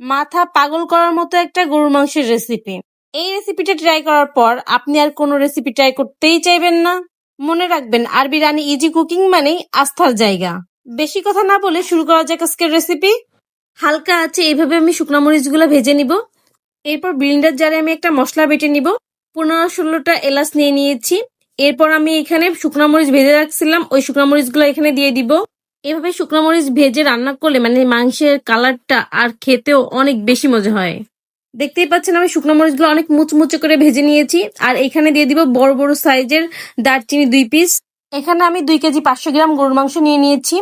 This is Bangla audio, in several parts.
মাথা পাগল করার মতো একটা গরুর মাংসের রেসিপি। এই রেসিপিটা ট্রাই করার পর আপনি আর কোনো রেসিপি ট্রাই করতেই চাইবেন না। মনে রাখবেন, আরবি রানী ইজি কুকিং মানেই আস্থার জায়গা। বেশি কথা না বলে শুরু করা যাক আজকের রেসিপি। হালকা আছে এইভাবে আমি শুকনো মরিচগুলো ভেজে নিব। এরপর ব্লেন্ডার জারে আমি একটা মশলা বেটে নিব। 15-16টা এলাচ নিয়ে নিয়েছি। এরপর আমি এখানে শুকনো মরিচ ভেজে রাখছিলাম, ওই শুকনো মরিচগুলো এখানে দিয়ে দিব। এভাবে শুকনো মরিচ ভেজে রান্না করলে মানে মাংসের কালারটা আর খেতেও অনেক বেশি মজা হয়। দেখতেই পাচ্ছেন আমি শুকনো মরিচগুলো অনেক মুচমুচে করে ভেজে নিয়েছি। আর এখানে দিয়ে দিব বড় বড় সাইজের দারচিনি 2 পিস। এখানে আমি 2 কেজি 500 গ্রাম গরুর মাংস নিয়ে নিয়েছি।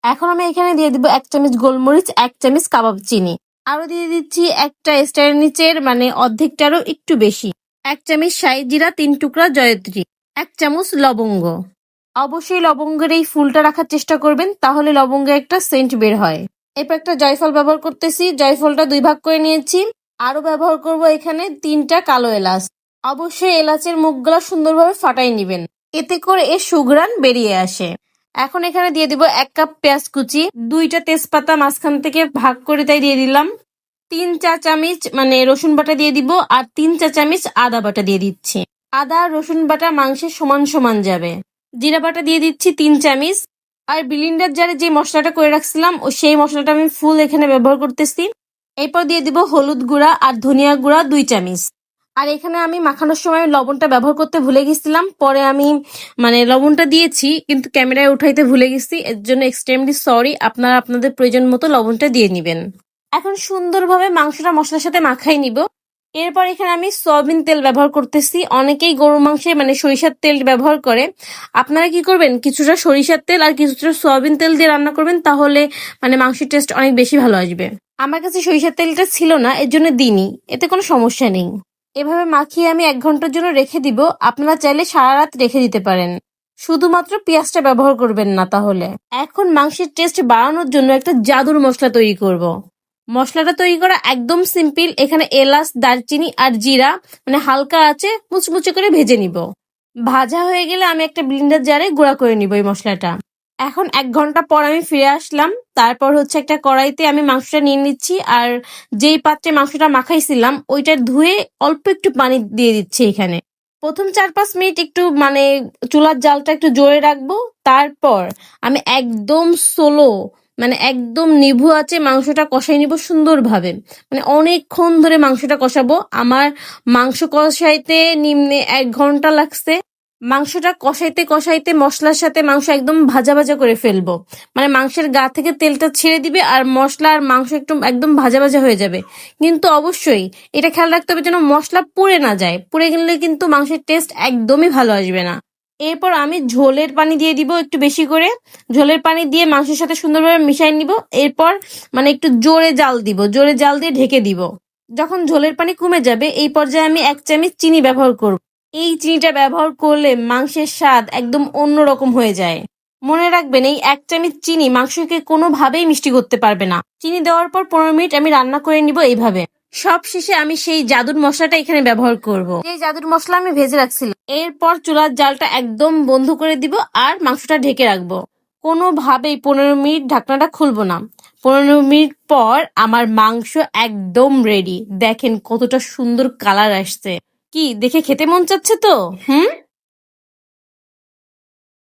এখন আমি এখানে দিয়ে দিব 1 চামচ গোলমরিচ, 1 চামচ কাবাব চিনি। আরো দিয়ে দিচ্ছি একটা স্টারের নিচের মানে অর্ধেকটারও একটু বেশি 1 চামচ শাহি জিরা, 3 টুকরা জয়ত্রী, 1 চামচ লবঙ্গ। অবশ্যই লবঙ্গের এই ফুলটা রাখার চেষ্টা করবেন, তাহলে লবঙ্গে একটা সেন্ট বের হয়। এরপর একটা জয়ফল ব্যবহার করতেছি, জয়ফলটা 2 ভাগ করে নিয়েছি। আরো ব্যবহার করব এখানে 3টা কালো এলাচ। অবশ্যই এলাচের মুখগুলা সুন্দরভাবে ফাটাই নিবেন, এতে করে এর সুঘ্রাণ বেরিয়ে আসে। এখন এখানে দিয়ে দিব 1 কাপ পেঁয়াজ কুচি, 2টা তেজপাতা মাঝখান থেকে ভাগ করে তাই দিয়ে দিলাম। 3 চা চামচ মানে রসুন বাটা দিয়ে দিব, আর 3 চা চামচ আদা বাটা দিয়ে দিচ্ছি। আদা আর রসুন বাটা মাংসের সমান সমান যাবে। জিরা বাটা দিয়ে দিচ্ছি 3 চামচ। আর ব্লেন্ডার জারে যে মশলাটা করে রাখছিলাম ও সেই মশলাটা আমি ফুল এখানে ব্যবহার করতেছি। এরপর দিয়ে দিব হলুদ গুঁড়া আর ধনিয়া গুঁড়া 2 চামচ। আর এখানে আমি মাখানোর সময় লবণটা ব্যবহার করতে ভুলে গেছিলাম, পরে আমি মানে লবণটা দিয়েছি কিন্তু ক্যামেরায় উঠাইতে ভুলে গেছি, এর জন্য এক্সট্রিমলি সরি। আপনারা আপনাদের প্রয়োজন মতো লবণটা দিয়ে নিবেন। এখন সুন্দরভাবে মাংসটা মশলার সাথে মাখাই নিব। এরপর এখানে আমি সয়াবিন তেল ব্যবহার করতেছি। অনেকেই গরুর মাংসে মানে সরিষার তেল ব্যবহার করে। আপনারা কি করবেন, কিছুটা সরিষার তেল আর কিছুটা সয়াবিন তেল দিয়ে রান্না করবেন, তাহলে মানে মাংসের টেস্ট অনেক বেশি ভালো আসবে। আমার কাছে সরিষার তেলটা ছিল না, এর জন্য দিইনি, এতে কোনো সমস্যা নেই। এভাবে মাখিয়ে আমি 1 ঘন্টার জন্য রেখে দিব। আপনারা চাইলে সারা রাত রেখে দিতে পারেন, শুধুমাত্র পেঁয়াজটা ব্যবহার করবেন না তাহলে। এখন মাংসের টেস্ট বাড়ানোর জন্য একটা জাদুর মশলা তৈরি করব। মশলাটা তৈরি করা একদম সিম্পল। এখানে এলাচ, দারচিনি আর জিরা মানে হালকা আছে মুচমুচে করে ভেজে নিব। ভাজা হয়ে গেলে আমি একটা ব্লেন্ডার জারে গুঁড়া করে নিব এই মশলাটা। এখন 1 ঘন্টা পর আমি ফিরে আসলাম। তারপর হচ্ছে একটা কড়াইতে আমি মাংসটা নিয়ে নিচ্ছি, আর যেই পাত্রে মাংসটা মাখাইছিলাম ওইটা ধুয়ে অল্প একটু পানি দিয়ে দিচ্ছি এখানে। প্রথম 4-5 মিনিট একটু মানে চুলার জালটা একটু জোরে রাখবো। তারপর আমি একদম স্লো মানে একদম নিভু আঁচে মাংসটা কষাই নিব সুন্দরভাবে। মানে অনেকক্ষণ ধরে মাংসটা কষাবো। আমার মাংস কষাইতে নিম্নে 1 ঘন্টা লাগছে। মাংসটা কষাইতে কষাইতে মশলার সাথে মাংস একদম ভাজা ভাজা করে ফেলবো। মানে মাংসের গা থেকে তেলটা ছেড়ে দিবে আর মশলা আর মাংস একটু একদম ভাজা ভাজা হয়ে যাবে। কিন্তু অবশ্যই এটা খেয়াল রাখতে হবে যেন মশলা পুড়ে না যায়, পুড়ে গেলে কিন্তু মাংসের টেস্ট একদমই ভালো আসবে না। এরপর আমি ঝোলের পানি দিয়ে দিব একটু বেশি করে। ঝোলের পানি দিয়ে মাংসের সাথে সুন্দরভাবে মিশাই নিব। এরপর মানে একটু জোরে জাল দিব, জোরে জাল দিয়ে ঢেকে দিব। যখন ঝোলের পানি কমে যাবে এই পর্যায়ে আমি 1 চামচ চিনি ব্যবহার করব। এই চিনিটা ব্যবহার করলে মাংসের স্বাদ একদম অন্যরকম হয়ে যায়। মনে রাখবেন, এই 1 চামচ চিনি মাংসকে কোনোভাবেই মিষ্টি করতে পারবে না। চিনি দেওয়ার পর 15 মিনিট আমি রান্না করে নিব এইভাবে। সব শেষে আমি সেই জাদুর মশলাটা এখানে ব্যবহার করব, এই জাদুর মশলা আমি ভেজে রাখছিলাম। এরপর চুলার জালটা একদম বন্ধ করে দিব আর মাংসটা ঢেকে রাখবো। কোনোভাবেই 15 মিনিট ঢাকনাটা খুলবো না। 15 মিনিট পর আমার মাংস একদম রেডি। দেখেন কতটা সুন্দর কালার আসছে। কি দেখে খেতে মন চাচ্ছে তো? হুম।